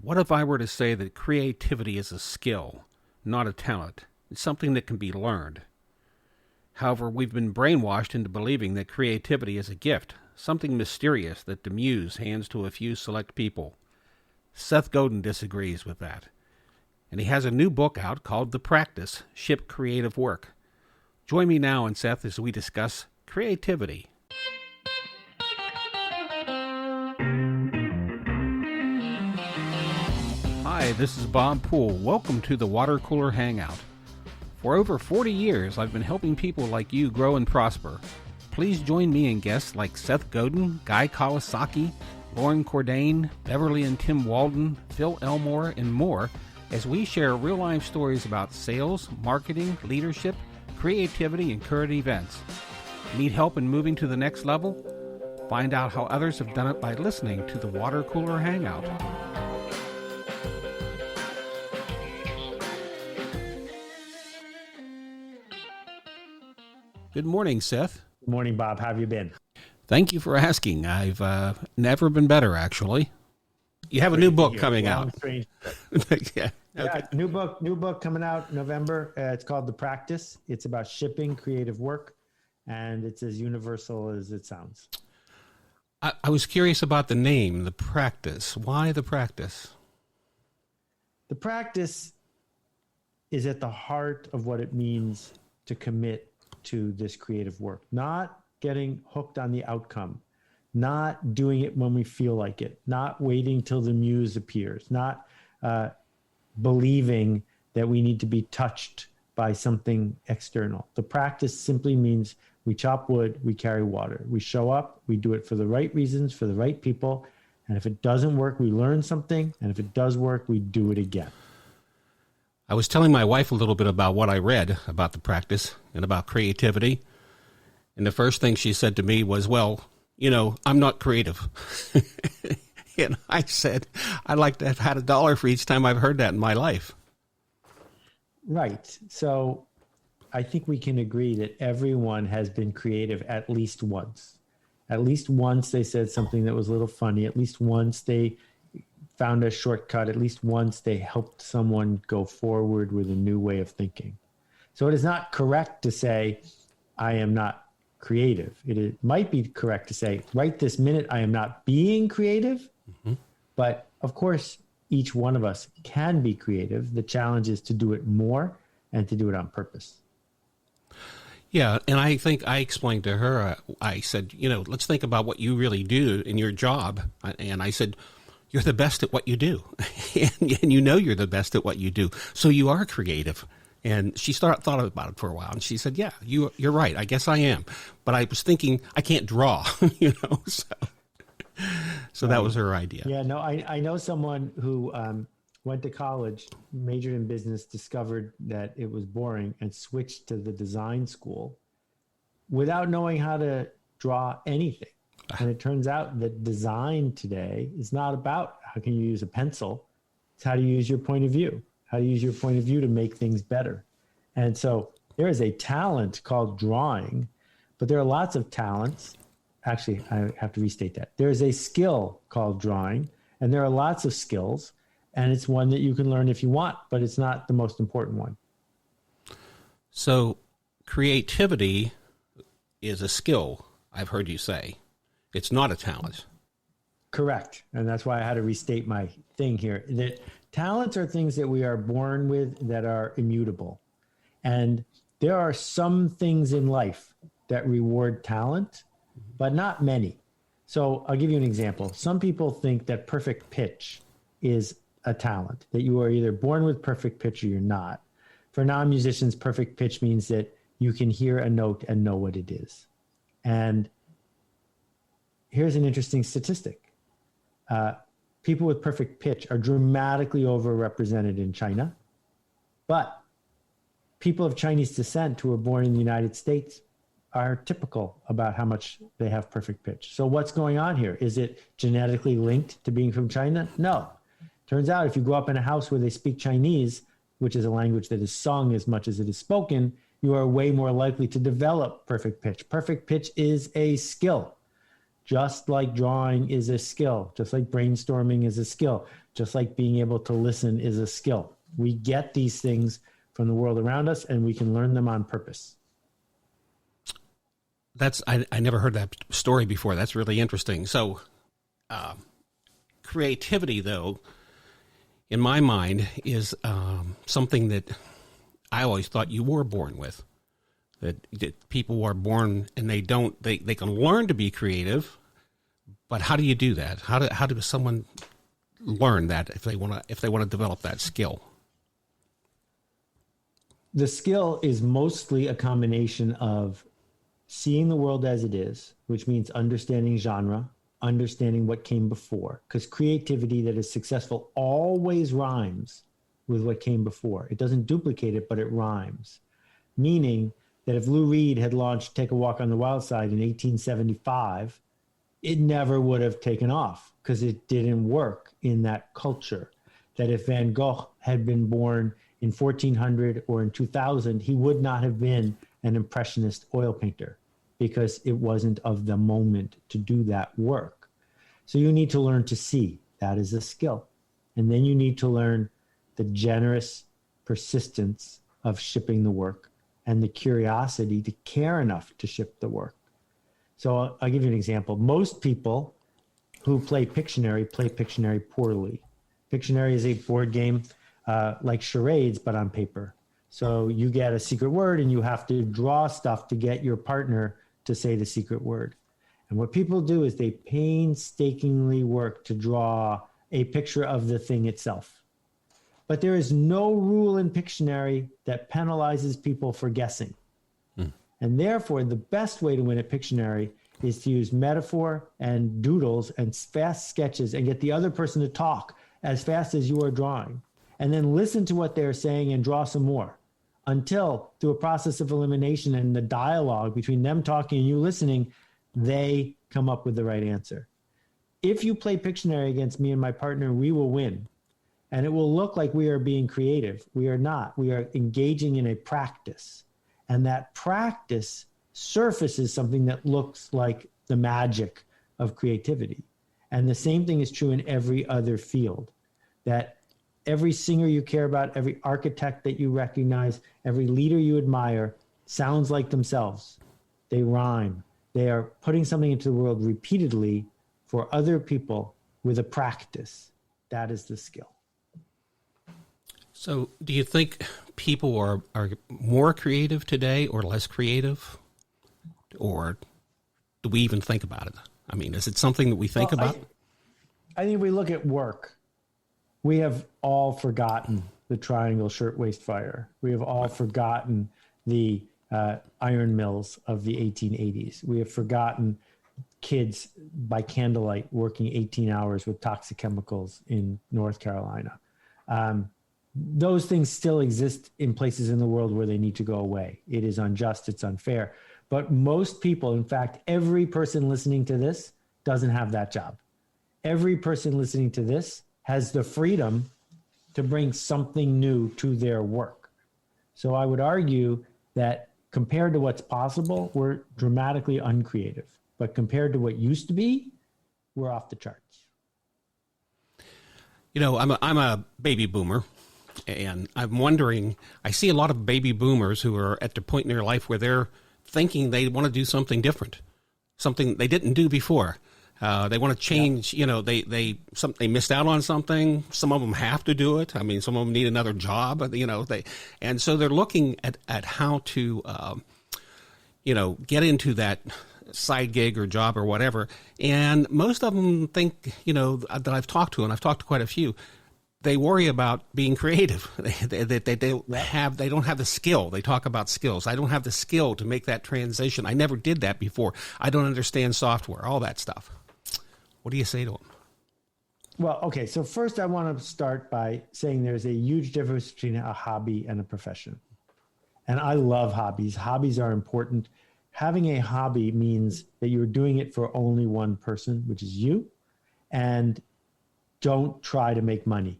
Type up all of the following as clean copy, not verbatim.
What if I were to say that creativity is a skill, not a talent? It's something that can be learned. However, we've been brainwashed into believing that creativity is a gift, something mysterious that the muse hands to a few select people. Seth Godin disagrees with that. And he has a new book out called The Practice, Ship Creative Work. Join me now and Seth as we discuss creativity. Hi, this is Bob Poole. Welcome to the Water Cooler Hangout. For over 40 years, I've been helping people like you grow and prosper. Please join me and guests like Seth Godin, Guy Kawasaki, Lauren Cordain, Beverly and Tim Walden, Phil Elmore, and more as we share real-life stories about sales, marketing, leadership, creativity, and current events. Need help in moving to the next level? Find out how others have done it by listening to the Water Cooler Hangout. Good morning, Seth. Good morning, Bob. How have you been? Thank you for asking. I've never been better, actually. You have a new book coming out. Yeah, new book coming out November. It's called The Practice. It's about shipping creative work, and it's as universal as it sounds. I was curious about the name, The Practice. Why The Practice? The practice is at the heart of what it means to commit to this creative work, not getting hooked on the outcome, not doing it when we feel like it, not waiting till the muse appears, not believing that we need to be touched by something external. The practice simply means we chop wood, we carry water. We show up, we do it for the right reasons, for the right people. And if it doesn't work, we learn something. And if it does work, we do it again. I was telling my wife a little bit about what I read about the practice and about creativity. And the first thing she said to me was, well, you know, I'm not creative. And I said, I'd like to have had $1 for each time I've heard that in my life. Right. So I think we can agree that everyone has been creative at least once. At least once they said something that was a little funny. At least once they found a shortcut. At least once they helped someone go forward with a new way of thinking. So it is not correct to say, I am not creative. It might be correct to say, right this minute, I am not being creative. Mm-hmm. But of course, each one of us can be creative. The challenge is to do it more and to do it on purpose. Yeah, and I think I explained to her, I said, you know, let's think about what you really do in your job. And I said, you're the best at what you do. and you know you're the best at what you do. So you are creative. And she thought about it for a while. And she said, yeah, you're right. I guess I am. But I was thinking, I can't draw, you know. So that was her idea. Yeah, no, I know someone who went to college, majored in business, discovered that it was boring and switched to the design school without knowing how to draw anything. And it turns out that design today is not about how can you use a pencil. It's how to use your point of view, how to use your point of view to make things better. And so there is a talent called drawing, but there are lots of talents. Actually, I have to restate that. There is a skill called drawing, and there are lots of skills, and it's one that you can learn if you want, but it's not the most important one. So creativity is a skill, I've heard you say. It's not a talent. Correct. And that's why I had to restate my thing here. That talents are things that we are born with that are immutable. And there are some things in life that reward talent, but not many. So I'll give you an example. Some people think that perfect pitch is a talent, that you are either born with perfect pitch or you're not. For non-musicians, perfect pitch means that you can hear a note and know what it is. And here's an interesting statistic. People with perfect pitch are dramatically overrepresented in China, but people of Chinese descent who are born in the United States are typical about how much they have perfect pitch. So what's going on here? Is it genetically linked to being from China? No. Turns out if you grow up in a house where they speak Chinese, which is a language that is sung as much as it is spoken, you are way more likely to develop perfect pitch. Perfect pitch is a skill. just like drawing is a skill, just like brainstorming is a skill, just like being able to listen is a skill. We get these things from the world around us, and we can learn them on purpose. I never heard that story before. That's really interesting. So creativity, though, in my mind, is something that I always thought you were born with. That people are born and they can learn to be creative, but how do you do that? How does someone learn that if they want to develop that skill? The skill is mostly a combination of seeing the world as it is, which means understanding genre, understanding what came before, because creativity that is successful always rhymes with what came before. It doesn't duplicate it, but it rhymes. Meaning that if Lou Reed had launched Take a Walk on the Wild Side in 1875, it never would have taken off because it didn't work in that culture. That if Van Gogh had been born in 1400 or in 2000, he would not have been an impressionist oil painter because it wasn't of the moment to do that work. So you need to learn to see. That is a skill. And then you need to learn the generous persistence of shipping the work and the curiosity to care enough to ship the work. So I'll give you an example. Most people who play Pictionary poorly. Pictionary is a board game like charades, but on paper. So you get a secret word and you have to draw stuff to get your partner to say the secret word. And what people do is they painstakingly work to draw a picture of the thing itself. But there is no rule in Pictionary that penalizes people for guessing. And therefore, the best way to win at Pictionary is to use metaphor and doodles and fast sketches and get the other person to talk as fast as you are drawing. And then listen to what they're saying and draw some more until, through a process of elimination and the dialogue between them talking and you listening, they come up with the right answer. If you play Pictionary against me and my partner, we will win. And it will look like we are being creative. We are not. We are engaging in a practice. And that practice surfaces something that looks like the magic of creativity. And the same thing is true in every other field. That every singer you care about, every architect that you recognize, every leader you admire sounds like themselves. They rhyme. They are putting something into the world repeatedly for other people with a practice. That is the skill. So do you think people are more creative today or less creative? Or do we even think about it? I mean, is it something that we think about? I think we look at work. We have all forgotten the Triangle Shirtwaist Fire. We have all forgotten the iron mills of the 1880s. We have forgotten kids by candlelight working 18 hours with toxic chemicals in North Carolina. Those things still exist in places in the world where they need to go away. It is unjust. It's unfair. But most people, in fact, every person listening to this doesn't have that job. Every person listening to this has the freedom to bring something new to their work. So I would argue that compared to what's possible, we're dramatically uncreative. But compared to what used to be, we're off the charts. You know, I'm a baby boomer. And I'm wondering, I see a lot of baby boomers who are at the point in their life where they're thinking they want to do something different, something they didn't do before. They want to change, you know, they missed out on something. Some of them have to do it. I mean, some of them need another job, you know, and so they're looking at how to, you know, get into that side gig or job or whatever. And most of them think, you know, that I've talked to, and I've talked to quite a few, they worry about being creative. They don't have the skill. They talk about skills. I don't have the skill to make that transition. I never did that before. I don't understand software, all that stuff. What do you say to them? Well, okay. So first I want to start by saying there's a huge difference between a hobby and a profession. And I love hobbies. Hobbies are important. Having a hobby means that you're doing it for only one person, which is you, and don't try to make money.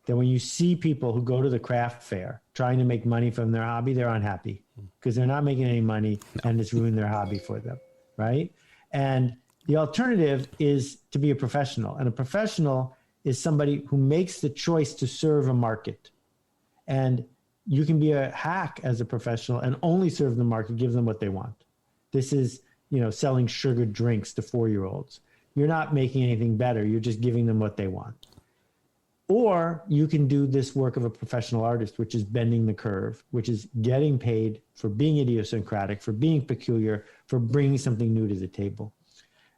That when you see people who go to the craft fair trying to make money from their hobby, they're unhappy because they're not making any money and it's ruined their hobby for them, right? And The alternative is to be a professional, and a professional is somebody who makes the choice to serve a market. And you can be a hack as a professional and only serve the market, give them what they want. This is, selling sugared drinks to 4-year-olds. You're not making anything better. You're just giving them what they want. Or you can do this work of a professional artist, which is bending the curve, which is getting paid for being idiosyncratic, for being peculiar, for bringing something new to the table.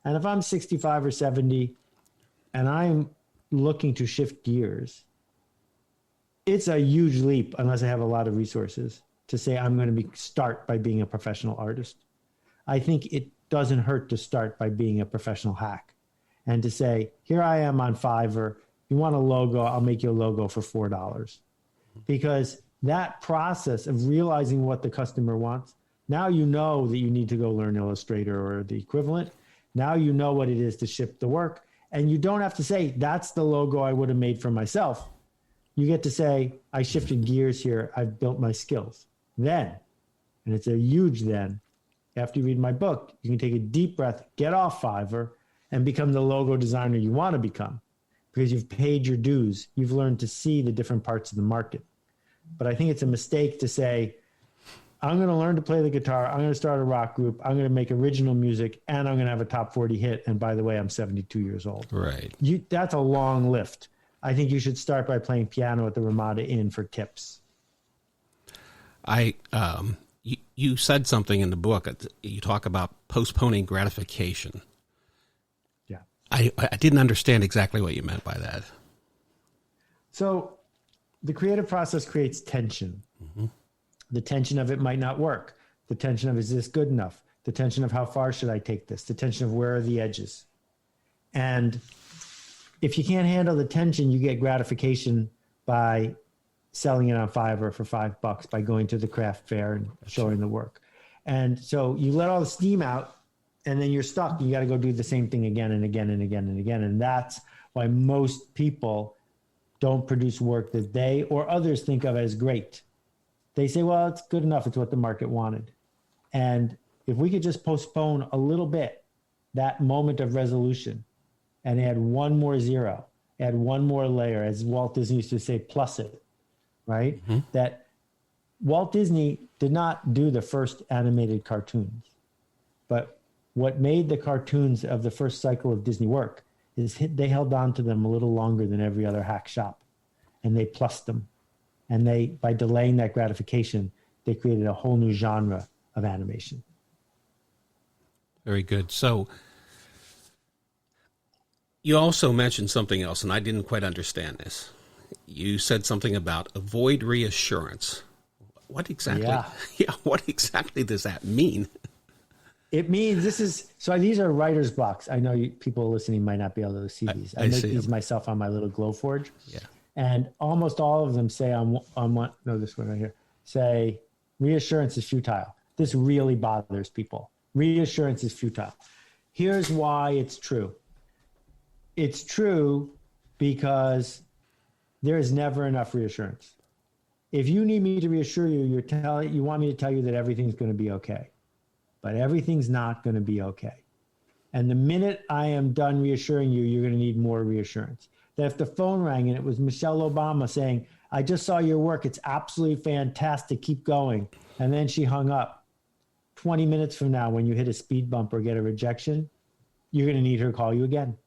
And if I'm 65 or 70 and I'm looking to shift gears, it's a huge leap, unless I have a lot of resources, to say I'm going to start by being a professional artist. I think it doesn't hurt to start by being a professional hack and to say, here I am on Fiverr. You want a logo, I'll make you a logo for $4. Because that process of realizing what the customer wants, now you know that you need to go learn Illustrator or the equivalent. Now you know what it is to ship the work. And you don't have to say, that's the logo I would have made for myself. You get to say, I shifted gears here. I've built my skills. Then, and it's a huge then, after you read my book, you can take a deep breath, get off Fiverr, and become the logo designer you want to become. Because you've paid your dues. You've learned to see the different parts of the market. But I think it's a mistake to say, I'm going to learn to play the guitar. I'm going to start a rock group. I'm going to make original music, and I'm going to have a top 40 hit. And by the way, I'm 72 years old. Right. That's a long lift. I think you should start by playing piano at the Ramada Inn for tips. You said something in the book. You talk about postponing gratification. Yeah. I didn't understand exactly what you meant by that. So the creative process creates tension. Mm-hmm. The tension of it might not work. The tension of, is this good enough? The tension of, how far should I take this? The tension of, where are the edges? And if you can't handle the tension, you get gratification by selling it on Fiverr for $5, by going to the craft fair and showing the work. And so you let all the steam out, and then you're stuck. You got to go do the same thing again and again and again and again. And that's why most people don't produce work that they or others think of as great. They say, well, it's good enough. It's what the market wanted. And if we could just postpone a little bit that moment of resolution and add one more zero, add one more layer, as Walt Disney used to say, plus it, right? Mm-hmm. That Walt Disney did not do the first animated cartoons. But what made the cartoons of the first cycle of Disney work is they held on to them a little longer than every other hack shop. And they plussed them. And they, by delaying that gratification, they created a whole new genre of animation. Very good. So you also mentioned something else, and I didn't quite understand this. You said something about avoid reassurance. What exactly? What exactly does that mean? It means these are writer's blocks. I know people listening might not be able to see these. I make these myself on my little Glowforge. Yeah. And almost all of them say this one right here, say reassurance is futile. This really bothers people. Reassurance is futile. Here's why it's true. It's true because there is never enough reassurance. If you need me to reassure you, you want me to tell you that everything's going to be okay. But everything's not going to be okay. And the minute I am done reassuring you, you're going to need more reassurance. That if the phone rang and it was Michelle Obama saying, I just saw your work, it's absolutely fantastic, keep going. And then she hung up. 20 minutes from now, when you hit a speed bump or get a rejection, you're going to need her to call you again.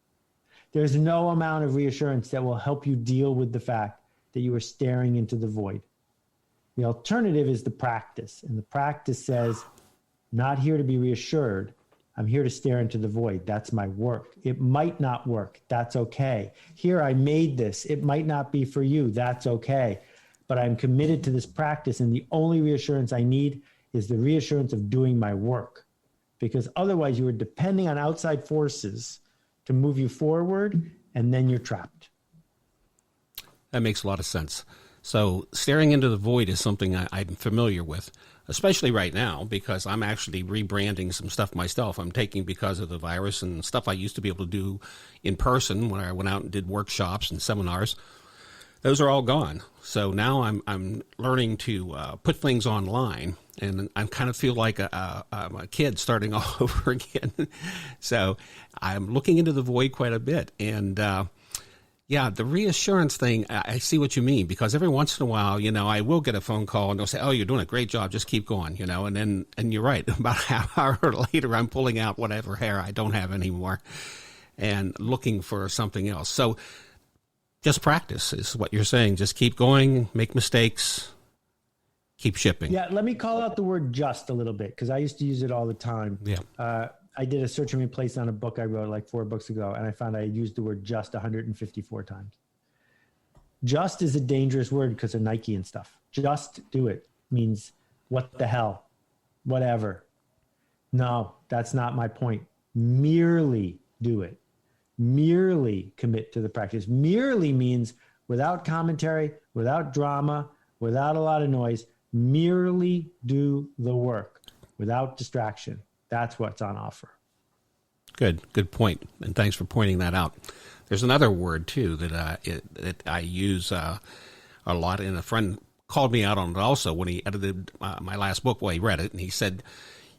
There's no amount of reassurance that will help you deal with the fact that you are staring into the void. The alternative is the practice. And the practice says, not here to be reassured. I'm here to stare into the void. That's my work. It might not work. That's okay. Here, I made this. It might not be for you. That's okay. But I'm committed to this practice. And the only reassurance I need is the reassurance of doing my work. Because otherwise, you are depending on outside forces to move you forward, and then you're trapped. That makes a lot of sense. So staring into the void is something I'm familiar with, especially right now, because I'm actually rebranding some stuff myself. I'm taking, because of the virus and stuff I used to be able to do in person when I went out and did workshops and seminars, those are all gone. So now I'm learning to put things online, and I kind of feel like I'm a kid starting all over again. So I'm looking into the void quite a bit, and yeah, the reassurance thing, I see what you mean, because every once in a while, I will get a phone call and they'll say, "Oh, you're doing a great job. Just keep going," and you're right. About a half hour later, I'm pulling out whatever hair I don't have anymore and looking for something else. So just practice is what you're saying. Just keep going, make mistakes, keep shipping. Yeah, let me call out the word just a little bit, because I used to use it all the time. Yeah. I did a search and replace on a book I wrote like 4 books ago, and I found I used the word just 154 times. Just is a dangerous word because of Nike and stuff. Just do it means what the hell, whatever. No, that's not my point. Merely do it. Merely commit to the practice. Merely means without commentary, without drama, without a lot of noise. Merely do the work without distraction. That's what's on offer. Good point, and thanks for pointing that out. There's another word too that I use a lot, and a friend called me out on it also when he edited my last book. Well, he read it, and he said,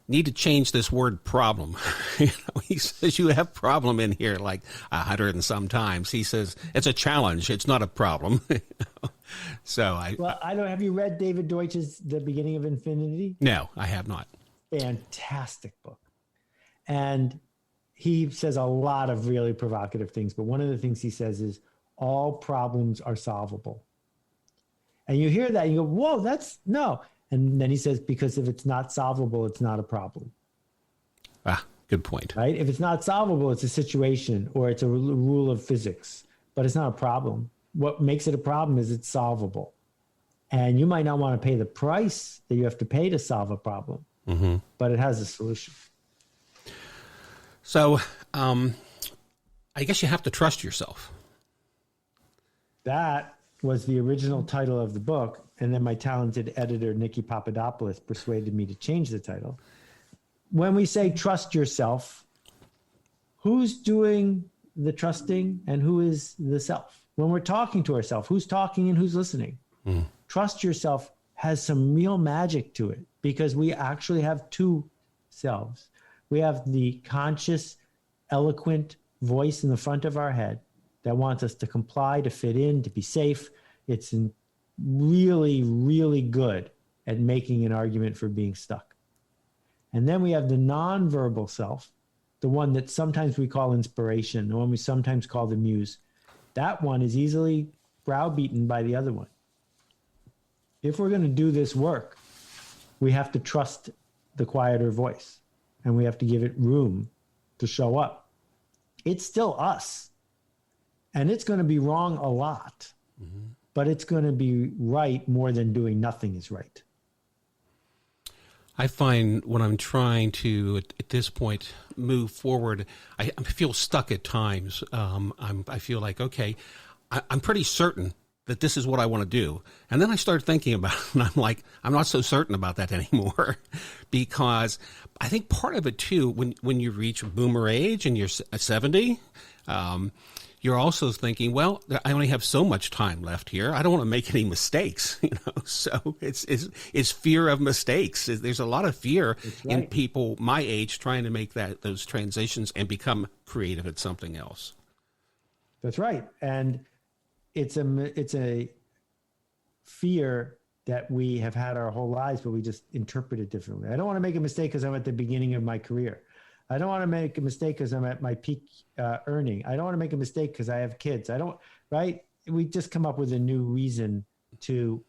"Need to change this word problem." He says, "You have problem in here like 100 and some times." He says, "It's a challenge. It's not a problem." So I don't. Have you read David Deutsch's The Beginning of Infinity? No, I have not. Fantastic book. And he says a lot of really provocative things, but one of the things he says is all problems are solvable. And you hear that and you go, whoa, that's no. And then he says, because if it's not solvable, it's not a problem. Good point. Right? If it's not solvable, it's a situation or it's a rule of physics, but it's not a problem. What makes it a problem is it's solvable. And you might not want to pay the price that you have to pay to solve a problem. Mm-hmm. But it has a solution. So I guess you have to trust yourself. That was the original title of the book. And then my talented editor, Nikki Papadopoulos, persuaded me to change the title. When we say trust yourself, who's doing the trusting and who is the self? When we're talking to ourselves, who's talking and who's listening? Mm. Trust yourself has some real magic to it, because we actually have two selves. We have the conscious, eloquent voice in the front of our head that wants us to comply, to fit in, to be safe. It's really, really good at making an argument for being stuck. And then we have the nonverbal self, the one that sometimes we call inspiration, the one we sometimes call the muse. That one is easily browbeaten by the other one. If we're going to do this work, we have to trust the quieter voice, and we have to give it room to show up. It's still us, and it's going to be wrong a lot, but it's going to be right more than doing nothing is right. I find when I'm trying to, at this point, move forward, I feel stuck at times. I feel like, okay, I'm pretty certain that this is what I want to do. And then I start thinking about it, and I'm like, I'm not so certain about that anymore. Because I think part of it, too, when you reach boomer age and you're 70, you're also thinking, well, I only have so much time left here. I don't want to make any mistakes, So it's fear of mistakes. There's a lot of fear in people my age trying to make those transitions and become creative at something else. That's right. And it's a fear that we have had our whole lives, but we just interpret it differently. I don't want to make a mistake because I'm at the beginning of my career. I don't want to make a mistake because I'm at my peak earning. I don't want to make a mistake because I have kids. Right? We just come up with a new reason to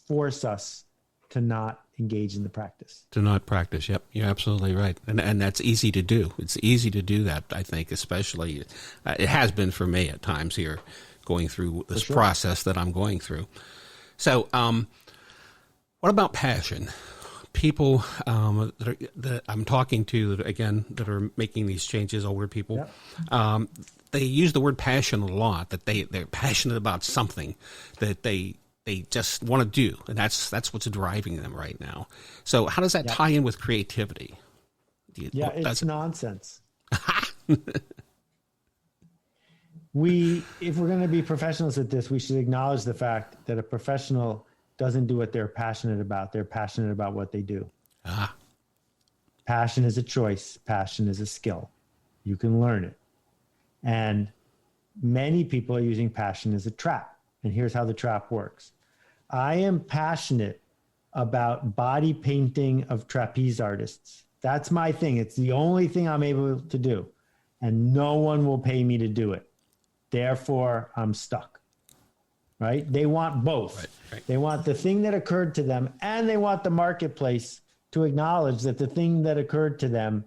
force us to not engage in the practice. To not practice. Yep. You're absolutely right. And that's easy to do. It's easy to do that, I think, especially it has been for me at times here going through this process that I'm going through. So what about passion? People that I'm talking to, again, that are making these changes, older people, they use the word passion a lot, that they're passionate about something that they just want to do. And that's what's driving them right now. So how does that tie in with creativity? It's nonsense. if we're going to be professionals at this, we should acknowledge the fact that a professional doesn't do what they're passionate about. They're passionate about what they do. Ah, Passion is a choice. Passion is a skill. You can learn it. And many people are using passion as a trap. And here's how the trap works. I am passionate about body painting of trapeze artists. That's my thing. It's the only thing I'm able to do. And no one will pay me to do it. Therefore, I'm stuck. Right? They want both. Right. They want the thing that occurred to them, and they want the marketplace to acknowledge that the thing that occurred to them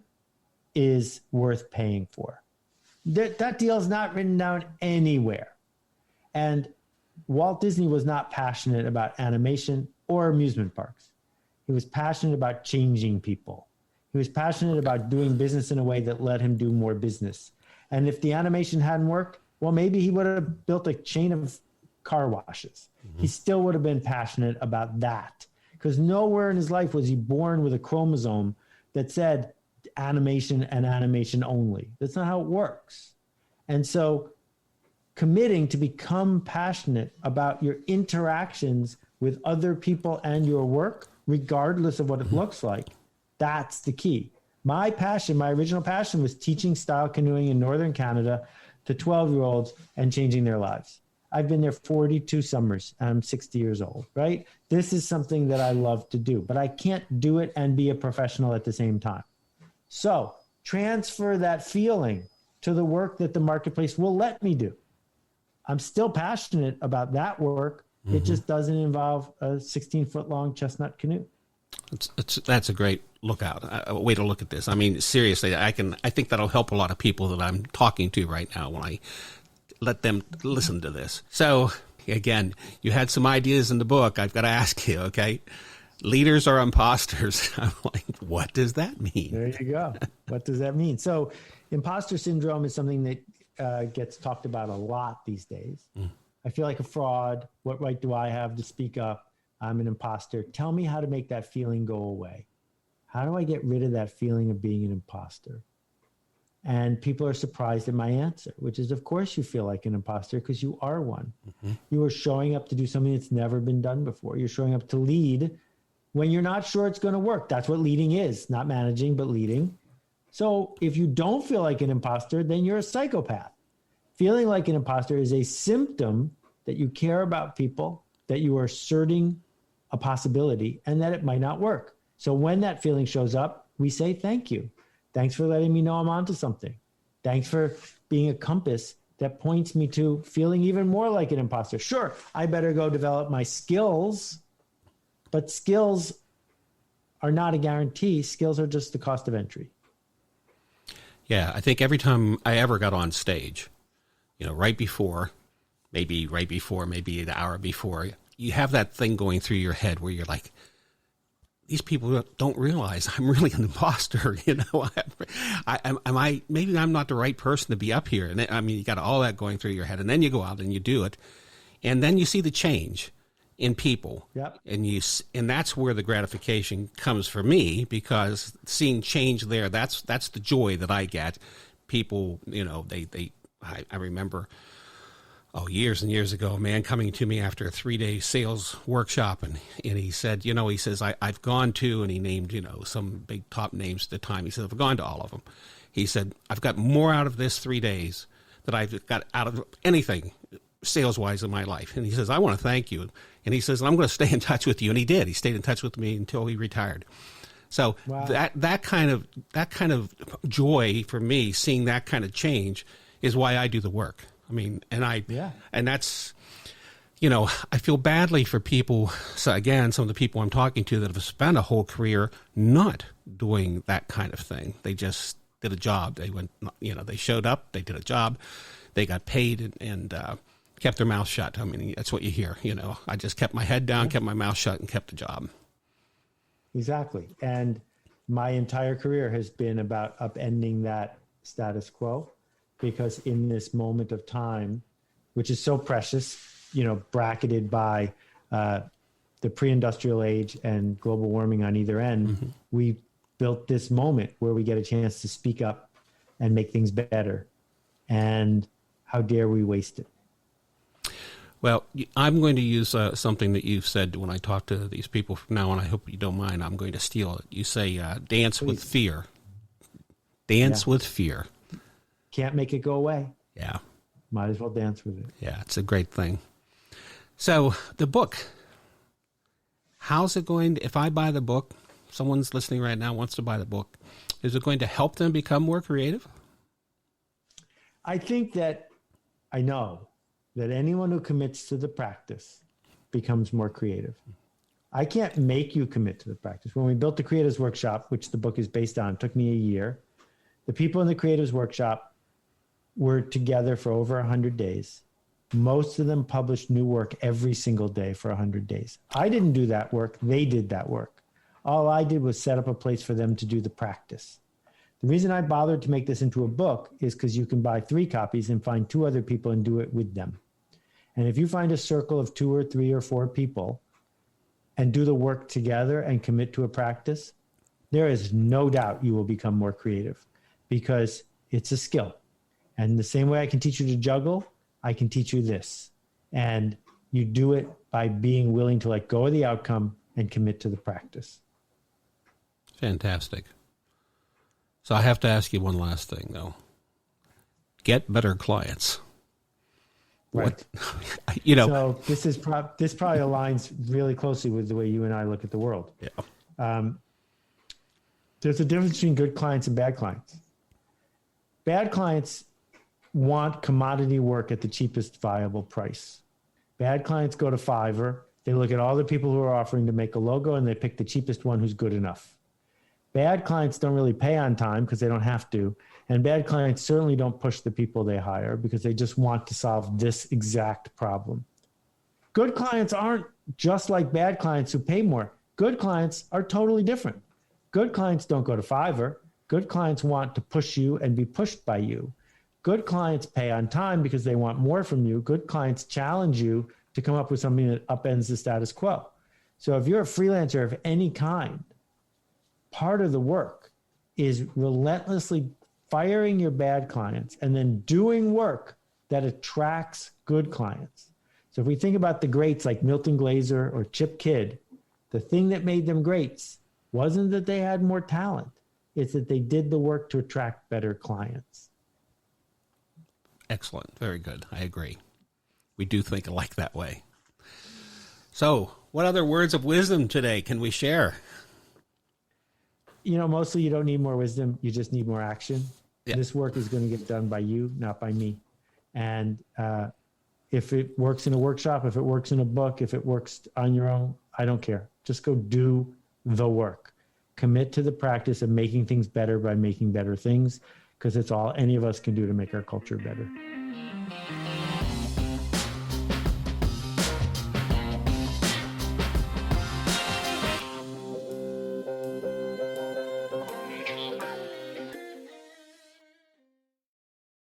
is worth paying for. That deal is not written down anywhere. And Walt Disney was not passionate about animation or amusement parks. He was passionate about changing people. He was passionate about doing business in a way that let him do more business. And if the animation hadn't worked, well, maybe he would have built a chain of car washes. Mm-hmm. He still would have been passionate about that, because nowhere in his life was he born with a chromosome that said animation and animation only. That's not how it works. And so committing to become passionate about your interactions with other people and your work, regardless of what it looks like, that's the key. My passion, my original passion, was teaching style canoeing in Northern Canada to 12-year-olds and changing their lives. I've been there 42 summers. I'm 60 years old, right? This is something that I love to do, but I can't do it and be a professional at the same time. So transfer that feeling to the work that the marketplace will let me do. I'm still passionate about that work. Mm-hmm. It just doesn't involve a 16-foot long chestnut canoe. That's a great a way to look at this. I mean, seriously, I think that'll help a lot of people that I'm talking to right now when I let them listen to this. So again, you had some ideas in the book. I've got to ask you, okay? Leaders are imposters. I'm like, what does that mean? There you go. What does that mean? So imposter syndrome is something that gets talked about a lot these days. I feel like a fraud. What right do I have to speak up? I'm an imposter. Tell me how to make that feeling go away. How do I get rid of that feeling of being an imposter? And people are surprised at my answer, which is, of course, you feel like an imposter because you are one. Mm-hmm. You are showing up to do something that's never been done before. You're showing up to lead when you're not sure it's going to work. That's what leading is, not managing, but leading. So if you don't feel like an imposter, then you're a psychopath. Feeling like an imposter is a symptom that you care about people, that you are asserting a possibility, and that it might not work. So when that feeling shows up, we say, thank you. Thanks for letting me know I'm onto something. Thanks for being a compass that points me to feeling even more like an imposter. Sure, I better go develop my skills, but skills are not a guarantee. Skills are just the cost of entry. Yeah, I think every time I ever got on stage, right before, maybe an hour before, you have that thing going through your head where you're like, these people don't realize I'm really an imposter. Maybe I'm not the right person to be up here. And I mean, you got all that going through your head, and then you go out and you do it. And then you see the change in people. Yep. And that's where the gratification comes for me, because seeing change there, that's the joy that I get. People, I remember, years and years ago, a man coming to me after a 3-day sales workshop, and he said, I've gone to, and he named, some big top names at the time. He said, I've gone to all of them. He said, I've got more out of this 3 days that I've got out of anything sales-wise in my life. And he says, I want to thank you. And he says, I'm going to stay in touch with you. And he did. He stayed in touch with me until he retired. So wow. that kind of joy for me, seeing that kind of change, is why I do the work. I mean, and that's, I feel badly for people. So again, some of the people I'm talking to that have spent a whole career not doing that kind of thing. They just did a job. They went, they showed up, they did a job, they got paid, and kept their mouth shut. I mean, that's what you hear. I just kept my head down, kept my mouth shut, and kept the job. Exactly. And my entire career has been about upending that status quo. Because in this moment of time, which is so precious, bracketed by the pre-industrial age and global warming on either end, mm-hmm. we built this moment where we get a chance to speak up and make things better. And how dare we waste it? Well, I'm going to use something that you've said when I talk to these people from now on. I hope you don't mind. I'm going to steal it. You say, dance Please. with fear. Dance with fear. Can't make it go away. Yeah. Might as well dance with it. Yeah, it's a great thing. So the book, how's it going if I buy the book, someone's listening right now wants to buy the book, is it going to help them become more creative? I think that I know that anyone who commits to the practice becomes more creative. I can't make you commit to the practice. When we built the Creatives Workshop, which the book is based on, it took me a year. The people in the Creatives Workshop were together for over 100 days. Most of them published new work every single day for 100 days. I didn't do that work. They did that work. All I did was set up a place for them to do the practice. The reason I bothered to make this into a book is because you can buy 3 copies and find 2 other people and do it with them. And if you find a circle of 2 or 3 or 4 people and do the work together and commit to a practice, there is no doubt you will become more creative because it's a skill. And the same way I can teach you to juggle, I can teach you this. And you do it by being willing to let go of the outcome and commit to the practice. Fantastic. So I have to ask you one last thing, though. Get better clients. Right. You know. So this probably aligns really closely with the way you and I look at the world. Yeah. There's a difference between good clients and bad clients. Bad clients want commodity work at the cheapest viable price. Bad clients go to Fiverr. They look at all the people who are offering to make a logo and they pick the cheapest one who's good enough. Bad clients don't really pay on time because they don't have to. And bad clients certainly don't push the people they hire because they just want to solve this exact problem. Good clients aren't just like bad clients who pay more. Good clients are totally different. Good clients don't go to Fiverr. Good clients want to push you and be pushed by you. Good clients pay on time because they want more from you. Good clients challenge you to come up with something that upends the status quo. So if you're a freelancer of any kind, part of the work is relentlessly firing your bad clients and then doing work that attracts good clients. So if we think about the greats like Milton Glaser or Chip Kidd, the thing that made them greats wasn't that they had more talent. It's that they did the work to attract better clients. Excellent. Very good. I agree. We do think alike that way. So what other words of wisdom today can we share? You know, mostly you don't need more wisdom. You just need more action. Yeah. This work is going to get done by you, not by me. And if it works in a workshop, if it works in a book, if it works on your own, I don't care. Just go do the work. Commit to the practice of making things better by making better things, because it's all any of us can do to make our culture better.